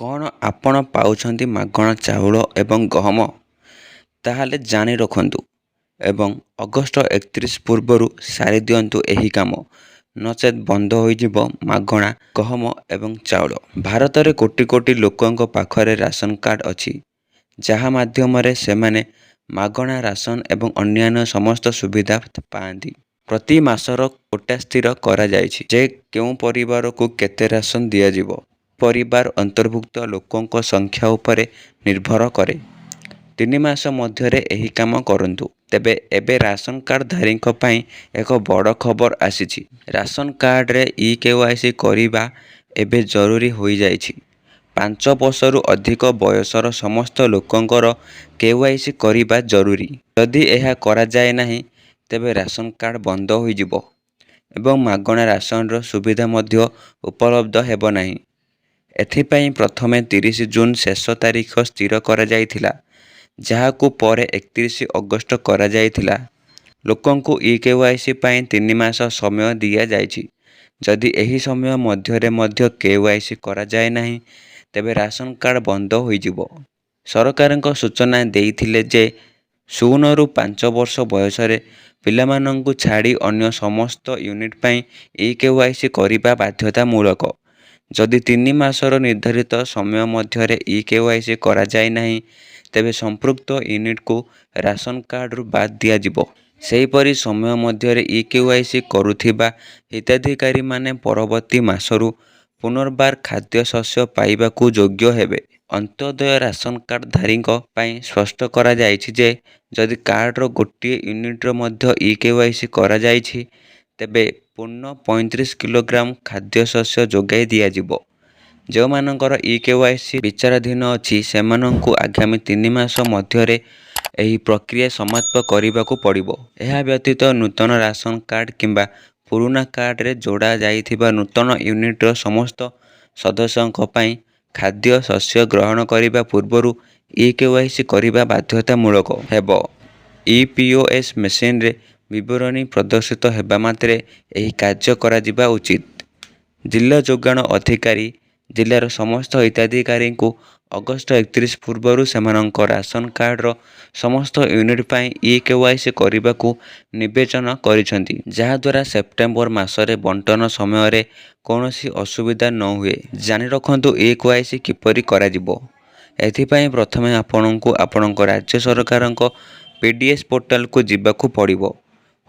କ'ଣ ଆପଣ ପାଉଛନ୍ତି ମାଗଣା ଚାଉଳ ଏବଂ ଗହମ? ତାହେଲେ ଜାଣି ରଖନ୍ତୁ ଏବଂ ଅଗଷ୍ଟ 31 ପୂର୍ବରୁ ସାରିଦିଅନ୍ତୁ ଏହି କାମ, ନଚେତ୍ ବନ୍ଦ ହୋଇଯିବ ମାଗଣା ଗହମ ଏବଂ ଚାଉଳ। ଭାରତରେ କୋଟି କୋଟି ଲୋକଙ୍କ ପାଖରେ ରାସନ କାର୍ଡ଼ ଅଛି, ଯାହା ମାଧ୍ୟମରେ ସେମାନେ ମାଗଣା ରାସନ ଏବଂ ଅନ୍ୟାନ୍ୟ ସମସ୍ତ ସୁବିଧା ପାଆନ୍ତି। ପ୍ରତି ମାସର କୋଟା ସ୍ଥିର କରାଯାଇଛି ଯେ କେଉଁ ପରିବାରକୁ କେତେ ରାସନ ଦିଆଯିବ। ପରିବାର ଅନ୍ତର୍ଭୁକ୍ତ ଲୋକଙ୍କ ସଂଖ୍ୟା ଉପରେ ନିର୍ଭର କରେ। 3 ମାସ ମଧ୍ୟରେ ଏହି କାମ କରନ୍ତୁ। ତେବେ ଏବେ ରାସନ କାର୍ଡ଼ଧାରୀଙ୍କ ପାଇଁ ଏକ ବଡ଼ ଖବର ଆସିଛି। ରାସନ କାର୍ଡ଼ରେ ଇ-KYC କରିବା ଏବେ ଜରୁରୀ ହୋଇଯାଇଛି। 5 ବର୍ଷରୁ ଅଧିକ ବୟସର ସମସ୍ତ ଲୋକଙ୍କର KYC କରିବା ଜରୁରୀ। ଯଦି ଏହା କରାଯାଏ ନାହିଁ, ତେବେ ରାସନ କାର୍ଡ଼ ବନ୍ଦ ହୋଇଯିବ ଏବଂ ମାଗଣା ରାସନର ସୁବିଧା ମଧ୍ୟ ଉପଲବ୍ଧ ହେବ ନାହିଁ। ଏଥିପାଇଁ ପ୍ରଥମେ 30 ଜୁନ୍ ଶେଷ ତାରିଖ ସ୍ଥିର କରାଯାଇଥିଲା, ଯାହାକୁ ପରେ 31 ଅଗଷ୍ଟ କରାଯାଇଥିଲା। ଲୋକଙ୍କୁ ଇ-KYC ପାଇଁ 3 ମାସ ସମୟ ଦିଆଯାଇଛି। ଯଦି ଏହି ସମୟ ମଧ୍ୟରେ ମଧ୍ୟ KYC କରାଯାଏ ନାହିଁ, ତେବେ ରାସନ କାର୍ଡ଼ ବନ୍ଦ ହୋଇଯିବ। ସରକାରଙ୍କ ସୂଚନା ଦେଇଥିଲେ ଯେ 0ରୁ 5 ବର୍ଷ ବୟସରେ ପିଲାମାନଙ୍କୁ ଛାଡ଼ି ଅନ୍ୟ ସମସ୍ତ ୟୁନିଟ୍ ପାଇଁ ଇ-KYC କରିବା ବାଧ୍ୟତାମୂଳକ। ଯଦି 3 ମାସର ନିର୍ଦ୍ଧାରିତ ସମୟ ମଧ୍ୟରେ ଇ-KYC କରାଯାଏ ନାହିଁ, ତେବେ ସମ୍ପୃକ୍ତ ୟୁନିଟ୍କୁ ରାସନ କାର୍ଡ଼ରୁ ବାଦ୍ ଦିଆଯିବ। ସେହିପରି ସମୟ ମଧ୍ୟରେ ଇ-KYC କରୁଥିବା ହିତାଧିକାରୀମାନେ ପରବର୍ତ୍ତୀ ମାସରୁ ପୁନର୍ବାର ଖାଦ୍ୟଶସ୍ୟ ପାଇବାକୁ ଯୋଗ୍ୟ ହେବେ। ଅନ୍ତ୍ୟୋଦୟ ରାସନ କାର୍ଡ଼ଧାରୀଙ୍କ ପାଇଁ ସ୍ପଷ୍ଟ କରାଯାଇଛି ଯେ ଯଦି କାର୍ଡ଼ର ଗୋଟିଏ ୟୁନିଟ୍ର ମଧ୍ୟ ଇ-KYC କରାଯାଇଛି, ତେବେ ପୂର୍ଣ୍ଣ 35 କିଲୋଗ୍ରାମ ଖାଦ୍ୟଶସ୍ୟ ଯୋଗାଇ ଦିଆଯିବ। ଯେଉଁମାନଙ୍କର ଇ-KYC ବିଚାରାଧୀନ ଅଛି, ସେମାନଙ୍କୁ ଆଗାମୀ 3 ମାସ ମଧ୍ୟରେ ଏହି ପ୍ରକ୍ରିୟା ସମାପ୍ତ କରିବାକୁ ପଡ଼ିବ। ଏହା ବ୍ୟତୀତ ନୂତନ ରାସନ କାର୍ଡ଼ କିମ୍ବା ପୁରୁଣା କାର୍ଡ଼ରେ ଯୋଡ଼ା ଯାଇଥିବା ନୂତନ ୟୁନିଟ୍ର ସମସ୍ତ ସଦସ୍ୟଙ୍କ ପାଇଁ ଖାଦ୍ୟଶସ୍ୟ ଗ୍ରହଣ କରିବା ପୂର୍ବରୁ ଇ-KYC କରିବା ବାଧ୍ୟତାମୂଳକ ହେବ। ଇ-POS ମେସିନରେ ବିବରଣୀ ପ୍ରଦର୍ଶିତ ହେବା ମାତ୍ରେ ଏହି କାର୍ଯ୍ୟ କରାଯିବା ଉଚିତ। ଜିଲ୍ଲା ଯୋଗାଣ ଅଧିକାରୀ ଜିଲ୍ଲାର ସମସ୍ତ ହିତାଧିକାରୀଙ୍କୁ ଅଗଷ୍ଟ 31 ପୂର୍ବରୁ ସେମାନଙ୍କ ରାସନ କାର୍ଡ଼ର ସମସ୍ତ ୟୁନିଟ୍ ପାଇଁ ଇ-KYC କରିବାକୁ ନିବେଦନ କରିଛନ୍ତି, ଯାହାଦ୍ୱାରା ସେପ୍ଟେମ୍ବର ମାସରେ ବଣ୍ଟନ ସମୟରେ କୌଣସି ଅସୁବିଧା ନ ହୁଏ। ଜାଣି ରଖନ୍ତୁ ଇ-KYC କିପରି କରାଯିବ। ଏଥିପାଇଁ ପ୍ରଥମେ ଆପଣଙ୍କୁ ଆପଣଙ୍କ ରାଜ୍ୟ ସରକାରଙ୍କ PDS ପୋର୍ଟାଲକୁ ଯିବାକୁ ପଡ଼ିବ।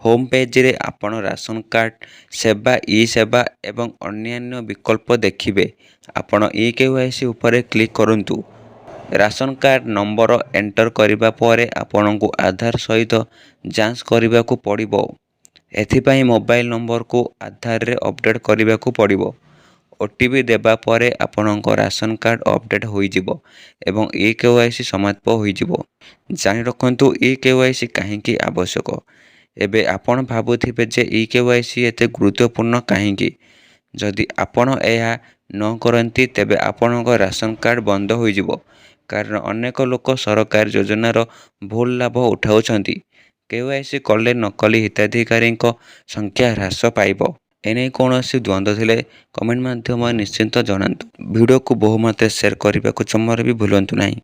ହୋମ୍ ପେଜରେ ଆପଣ ରାସନ କାର୍ଡ଼ ସେବା, ଇ-ସେବା ଏବଂ ଅନ୍ୟାନ୍ୟ ବିକଳ୍ପ ଦେଖିବେ। ଆପଣ ଇ-KYC ଉପରେ କ୍ଲିକ୍ କରନ୍ତୁ। ରାସନ କାର୍ଡ଼ ନମ୍ବର ଏଣ୍ଟର କରିବା ପରେ ଆପଣଙ୍କୁ ଆଧାର ସହିତ ଯାଞ୍ଚ କରିବାକୁ ପଡ଼ିବ। ଏଥିପାଇଁ ମୋବାଇଲ ନମ୍ବରକୁ ଆଧାରରେ ଅପଡେଟ୍ କରିବାକୁ ପଡ଼ିବ। OTP ଦେବା ପରେ ଆପଣଙ୍କ ରାସନ କାର୍ଡ଼ ଅପଡେଟ୍ ହୋଇଯିବ ଏବଂ ଇ-KYC ସମାପ୍ତ ହୋଇଯିବ। ଜାଣି ରଖନ୍ତୁ ଇ-KYC କାହିଁକି ଆବଶ୍ୟକ। ଏବେ ଆପଣ ଭାବୁଥିବେ ଯେ ଇ-KYC ଏତେ ଗୁରୁତ୍ୱପୂର୍ଣ୍ଣ କାହିଁକି? ଯଦି ଆପଣ ଏହା ନ କରନ୍ତି, ତେବେ ଆପଣଙ୍କ ରାସନ କାର୍ଡ଼ ବନ୍ଦ ହୋଇଯିବ। କାରଣ ଅନେକ ଲୋକ ସରକାରୀ ଯୋଜନାର ଭୁଲ ଲାଭ ଉଠାଉଛନ୍ତି। KYC କଲେ ନକଲି ହିତାଧିକାରୀଙ୍କ ସଂଖ୍ୟା ହ୍ରାସ ପାଇବ। ଏନେଇ କୌଣସି ଦ୍ୱନ୍ଦ୍ୱ ଥିଲେ କମେଣ୍ଟ ମାଧ୍ୟମରେ ନିଶ୍ଚିତ ଜଣାନ୍ତୁ। ଭିଡ଼ିଓକୁ ବହୁମାତ୍ରାରେ ସେୟାର କରିବାକୁ ଜମାରୁ ବି ଭୁଲନ୍ତୁ ନାହିଁ।